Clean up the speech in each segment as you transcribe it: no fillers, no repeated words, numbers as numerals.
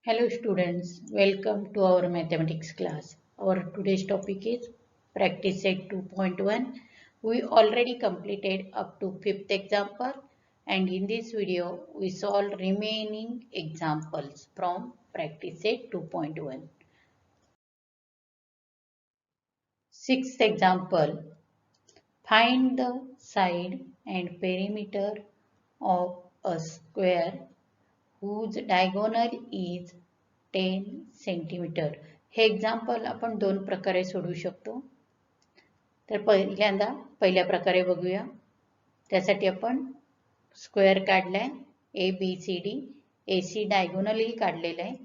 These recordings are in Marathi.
Hello students, welcome to our mathematics class. Our today's topic is practice set 2.1. We already completed up to 5th example and in this video we solve remaining examples from practice set 2.1. Sixth example, find the side and perimeter of a square whose diagonal is 10 centimetre. हे एक्झाम्पल आपण दोन प्रकारे सोडवू शकतो. तर पहिल्या प्रकारे बघूया. त्यासाठी आपण स्क्वेअर काढलाय ABCD, AC डायगोनलही काढलेलं आहे.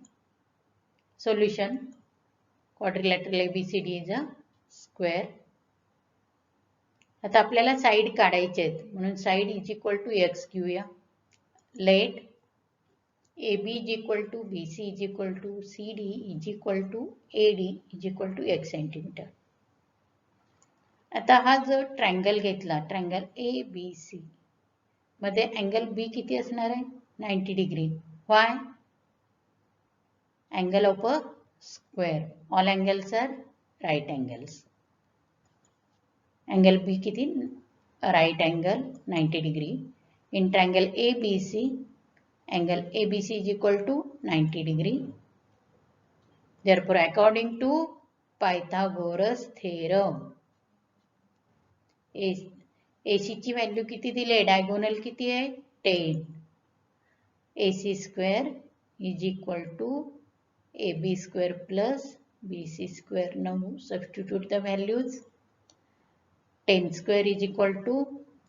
Solution quadrilateral ABCD is a square. आता आपल्याला साइड काढायचे आहेत म्हणून side is equal to x घेऊया. Let AB is equal to BC is equal to CD is equal to AD is equal to x सेंटीमीटर. आता हा जो ट्रायंगल घेतला, ट्रायंगल ABC मध्ये अँगल B किती असणार आहे? 90 degree. Why? Angle of a square. All angles are right angles. Angle B किती? Right angle 90 degree. In triangle ABC angle ABC is equal to 90 degree. Therefore, according to Pythagoras theorem, AC ची व्हॅल्यू किती दिली? डायगोनल किती आहे? 10. AC square is equal to AB square plus BC square. Now substitute the values. 10 square is equal to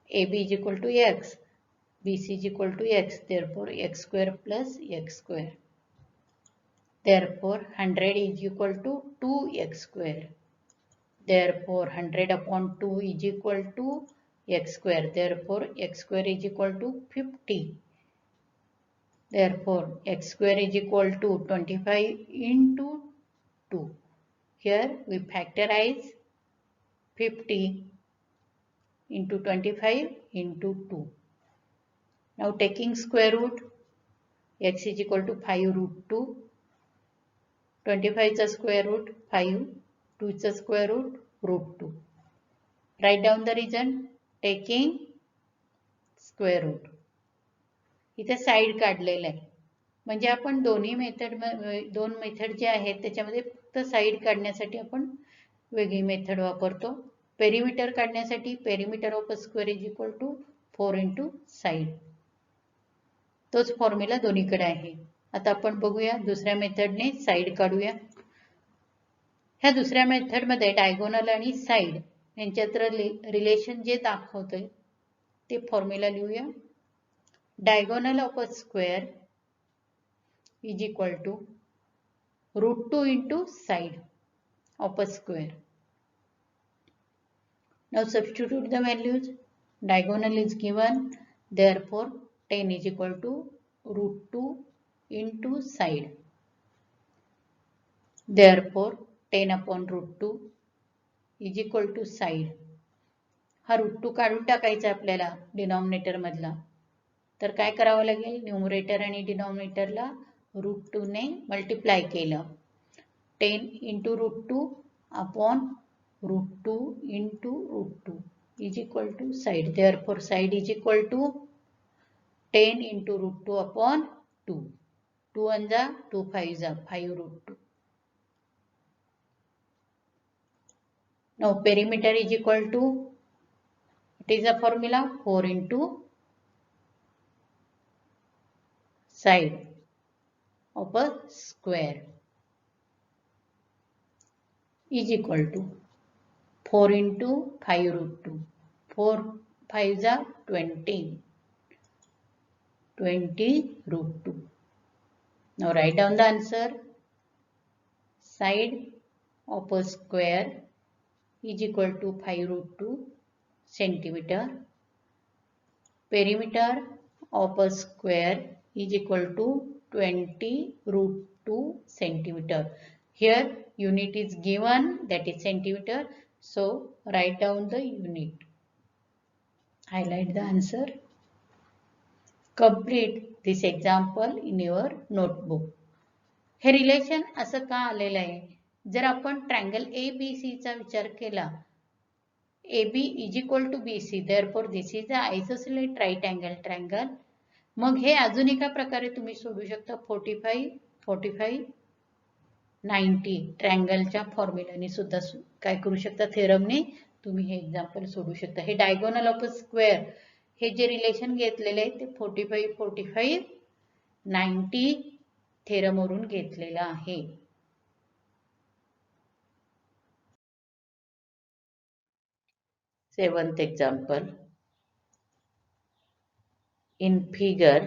AB is equal to x. BC is equal to x, therefore x square plus x square. Therefore 100 is equal to 2x square. Therefore 100 upon 2 is equal to x square. Therefore x square is equal to 50. Therefore x square is equal to 25 into 2. Here we factorize 50 into 25 into 2. Now taking square root, x is equal to 5 root 2. 25 is a square root 5. 2 is a square root root 2. Write down the reason taking square root. इथे साइड काढलेलं आहे. म्हणजे आपण दोन मेथड जे आहेत त्याच्यामध्ये फक्त साइड काढण्यासाठी आपण वेगळी मेथड वापरतो. पेरिमीटर काढण्यासाठी perimeter of a square is equal to 4 into side. तोच फॉर्म्युला दोन्हीकडे आहे. आता आपण बघूया दुसऱ्या मेथडने साइड काढूया. ह्या दुसऱ्या मेथडमध्ये डायगोनल आणि साइड यांच्यात रिलेशन जे दाखवतोय ते फॉर्म्युला लिहूया. Diagonal of a square is equal to √2 into side of a square. Now substitute the values. Diagonal is given, therefore 10 is equal to √2 into side. Therefore 10 upon √2 is equal to side. हा √2 काढून टाकायचा आपल्याला डिनॉमिनेटर मधला. तर काय करावं लागेल? न्यूमरेटर आणि डिनॉमिनेटरला √2 ने मल्टिप्लाय केलं. 10 into √2 upon √2 into √2 is equal to side. Therefore side is equal to 10 into √2 upon 2. 2 1 जा 2 5 जा 5 √2. Now perimeter is equal to, what is the formula? 4 into side of a square is equal to 4 into 5 √2. 4 5 जा 20. 20 √2. Now write down the answer. Side of a square is equal to 5 √2 centimeter. Perimeter of a square is equal to 20 √2 centimeter. Here unit is given, that is centimeter. So write down the unit. Highlight the answer. Complete this example in your notebook. हे रिलेशन असं का आलेलं आहे? जर आपण ट्रायंगल ABC चा विचार केला, AB is equal to BC, therefore this is the isosceles right angle triangle. मग हे अजून एका प्रकारे तुम्ही सोडू शकता. 45, 45, 90 ट्रायंगलच्या फॉर्म्युलाने सुद्धा काय करू शकता, थेरमने तुम्ही हे एक्झाम्पल सोडू शकता. हे डायगोनल ऑफ अ स्क्वेअर हे जे रिलेशन घेतलेले आहे ते 45, 45, 90 थेरमवरून घेतलेलं आहे. Seventh example. In figure,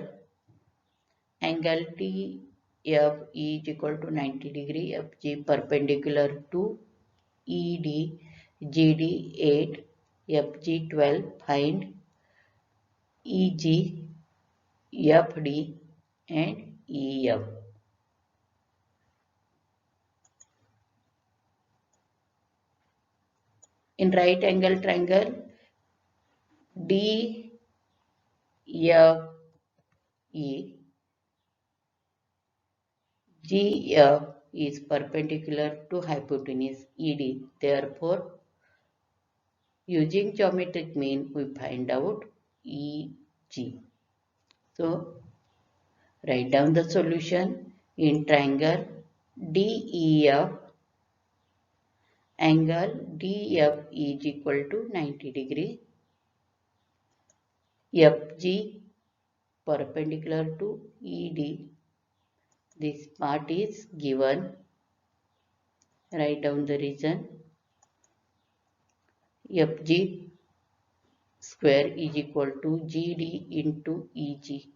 angle TFE is equal to 90 degree, FG perpendicular to ED, GD 8, FG 12. Find EG, FD and EF. In right angle triangle, DFE GF is perpendicular to hypotenuse ED. Therefore, using geometric mean, we find out EG. So, write down the solution. In triangle DEF, angle DF is equal to 90 degree. FG perpendicular to ED. This part is given. Write down the reason. FG square is equal to GD into EG.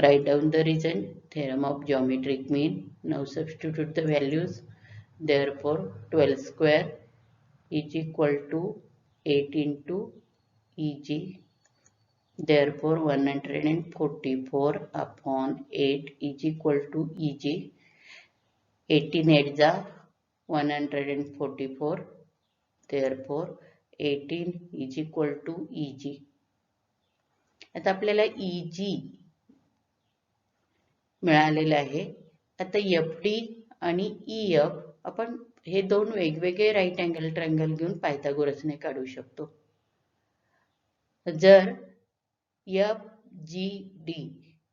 Write down the reason. Theorem of geometric mean. Now substitute the values. Therefore 12 square is equal to 8 into EG. Therefore 144 upon 8 is equal to EG. 18 8 जा 144. Therefore 18 is equal to EG. आता आपल्याला EG मिळालेलं आहे. आता FD आणि EF आपण हे दोन वेगवेगळे राईट अँगल ट्रायंगल घेऊन पायथागोरसने काढू शकतो. जर FGD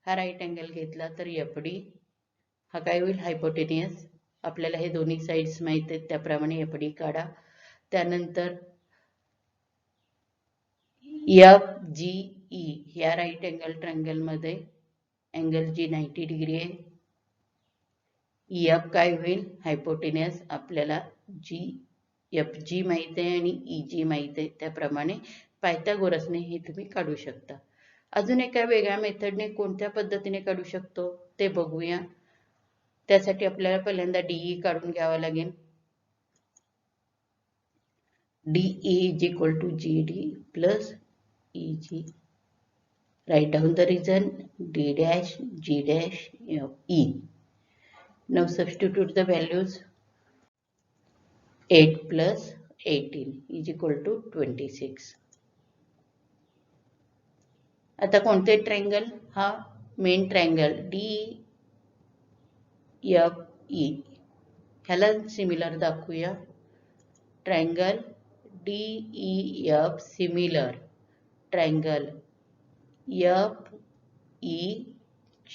हा राईट अँगल घेतला तर FD हा काय होईल, हायपोटेनियस. आपल्याला हे दोन्ही साइड्स माहित आहेत त्याप्रमाणे FD काढा. त्यानंतर FGE या राईट अँगल ट्रायंगल मध्ये अँगल जी 90 डिग्री आहे. EF काय होईल, हायपोटेनियस. आपल्याला FG माहित आहे आणि EG माहित आहे त्याप्रमाणे पायथागोरसने हे तुम्ही काढू शकता. अजून एका वेगळ्या मेथडने कोणत्या पद्धतीने काढू शकतो ते बघूया. त्यासाठी आपल्याला पहिल्यांदा DE काढून घ्यावा लागेल. DE is equal to GD plus EG. Write down the reason. D dash G dash E. Now substitute the values. 8 plus 18 is equal to 26. आता कोणते ट्रायंगल, हा मेन ट्रायंगल DFE ह्याला सिमिलर दाखवूया. Triangle DEF similar triangle FEG.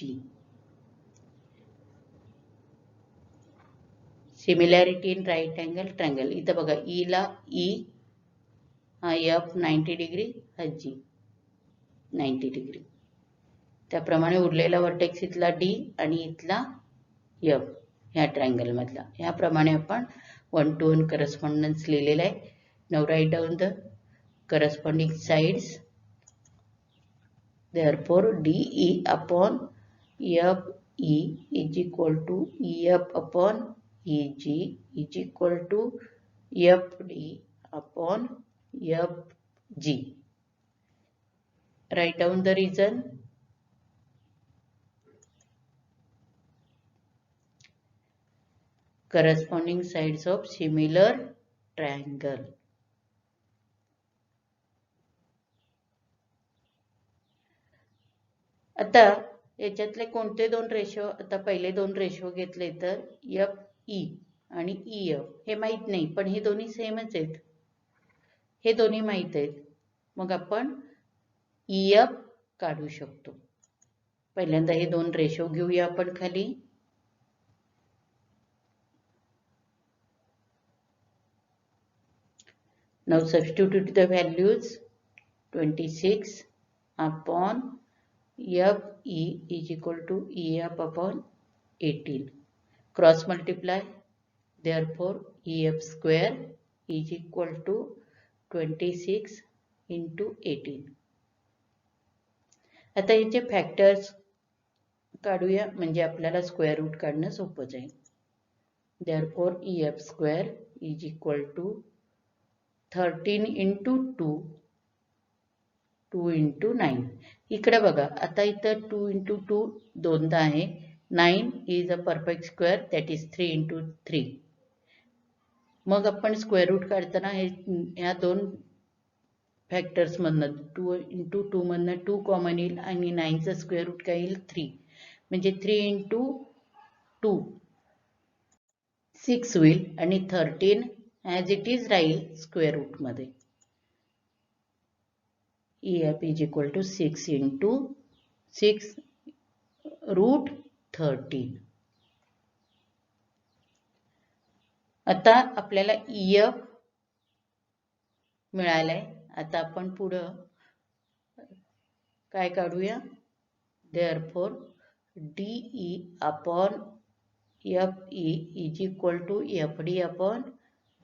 Similarity in right angle triangle. इथं बघा E ला E, हा F 90 डिग्री, हा G 90 डिग्री. त्याप्रमाणे उरलेला वर्टेक्स इथला D आणि इथला F ह्या ट्रायंगल मधला. ह्याप्रमाणे आपण 1 to 1 करस्पॉन्डन्स लिहिलेला आहे. Now write down the corresponding sides. Therefore DE upon FE is equal to EF upon EG is equal to FD upon FG. Write down the reason. Corresponding sides of similar triangle. आता याच्यातले कोणते दोन रेशो, आता पहिले दोन रेशो घेतले तर एफ ई आणि ई एफ हे माहीत नाही, पण हे दोन्ही सेमच आहेत, हे दोन्ही माहीत आहेत. मग आपण ई एफ काढू शकतो. पहिल्यांदा हे दोन रेशो घेऊया आपण खाली. Now substitute the values. 26 upon FE is equal to EF upon 18. Cross multiply. Therefore, EF square is equal to 26 into 18. आता याचे फॅक्टर्स काढूया म्हणजे आपल्याला स्क्वेअर रूट काढणं सोपं जाईल. Therefore, EF square is equal to 13 into 2, 2 into 9. इकडे बघा, आता इथं 2 into 2 दोनदा आहे. 9 is a perfect square, that is 3 into 3. मग आपण स्क्वेअर रूट काढताना ह्या दोन फॅक्टर्स मधनं 2 into 2 मधनं 2 कॉमन येईल आणि 9चा स्क्वेअर रूट काय येईल 3. म्हणजे 3 into 2 6 होईल आणि 13 ॲज इट इज राहील स्क्वेअर रूट मध्ये. EF is equal to 6 into 6 root 13. आता आपल्याला EF मिळालंय. आता आपण पुढं काय काढूया. Therefore, DE upon FE is equal to FD upon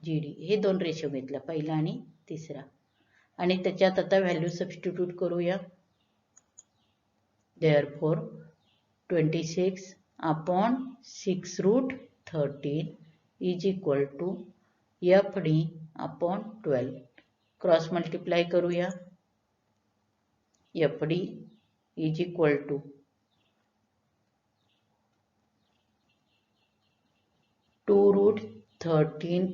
GD. हे दोन रेशो घेतला, पहिला आणि तिसरा, आणि त्याच्यात आता व्हॅल्यू सबस्टिट्यूट करूया. Therefore, 26 upon 6 root 13 is equal to FD upon 12. Cross multiply करूया. FD is equal to 2 root 13.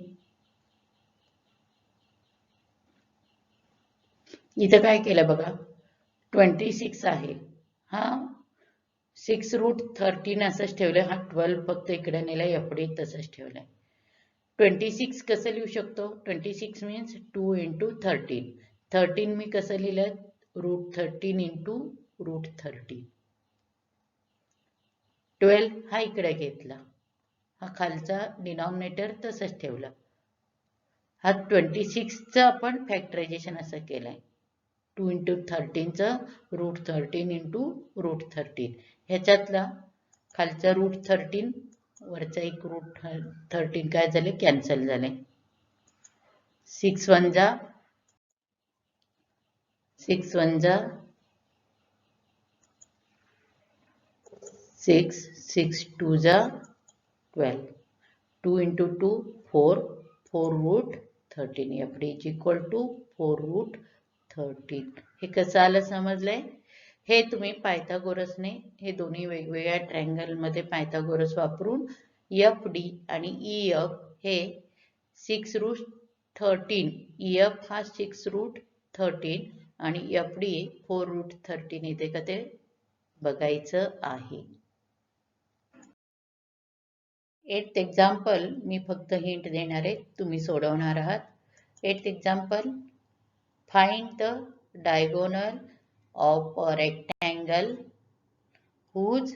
इथं काय केलं बघा, 26 आहे, हा 6 रूट 13 असंच ठेवलंय, हा 12 फक्त इकडे नेला, FD तसंच ठेवलाय. 26 कसं लिहू शकतो. 26 मीन्स 2 into 13. 13 मी कसं लिहिलं, रूट 13 into रूट 13. 12 हा इकडे घेतला, हा खालचा डिनॉमिनेटर तसंच ठेवला. हा 26चं आपण फॅक्टरायझेशन असं केलंय. 2 into 13चं रूट 13 into रूट 13. ह्याच्यातला खालचा रूट 13 वरचा एक रूट 13 काय झाले, कॅन्सल झाले. 6 1 जा 6 1 जा 6, 6 2 जा 12. 2 into 2 4, 4 root 13. FD is equal to 4 root 13. हे कसं आलं समजलंय. हे तुम्ही पायथागोरसने हे दोन्ही वेगवेगळ्या ट्रायंगल मध्ये पायथागोरस वापरून FD आणि EF हे 6 रूट 13, EF हा 6 रूट 13 आणि FD 4 रूट 13 येते का ते बघायचं आहे. 8th एक्झाम्पल मी फक्त हिंट देणार आहे, तुम्ही सोडवणार आहात. 8th example, find the diagonal of a rectangle whose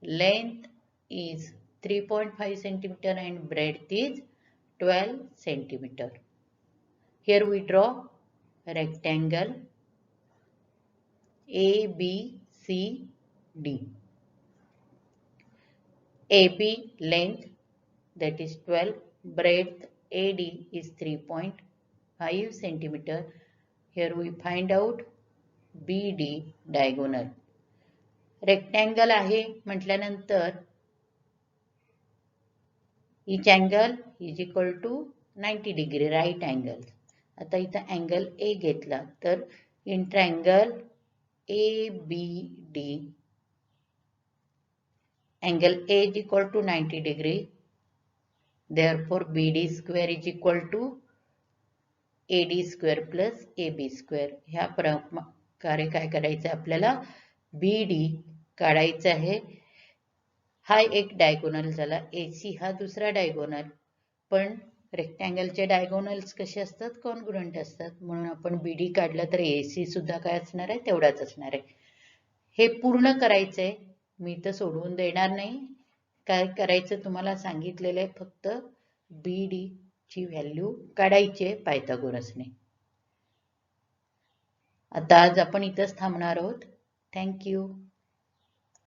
length is 3.5 centimeter and breadth is 12 centimeter. Here we draw rectangle ABCD. AB length that is 12, breadth AD is 3.5 centimeter. Here we find out BD diagonal. Rectangle आहे म्हटल्यानंतर each angle is equal to 90 degree right angle. आता इथं अँगल A घेतला तर in triangle ABD angle A is equal to 90 degree. Therefore BD square is equal to AD square plus AB square. ह्या प्रकारे काय करायचं आपल्याला, BD काढायचा आहे. हा एक डायगोनल झाला, AC हा दुसरा डायगोनल. पण रेक्टँगलचे डायगोनल्स कसे असतात? कॉन्ग्रुएंट असतात. म्हणून आपण BD काढलं तर AC सुद्धा काय असणार आहे? तेवढाच असणार आहे. हे पूर्ण करायचंय, मी तर सोडवून देणार नाही. काय करायचं तुम्हाला सांगितलेलं आहे, फक्त BD ची व्हॅल्यू काढायची आहे पायथागोरसने. आता आज आपण इथंच थांबणार आहोत. थँक्यू.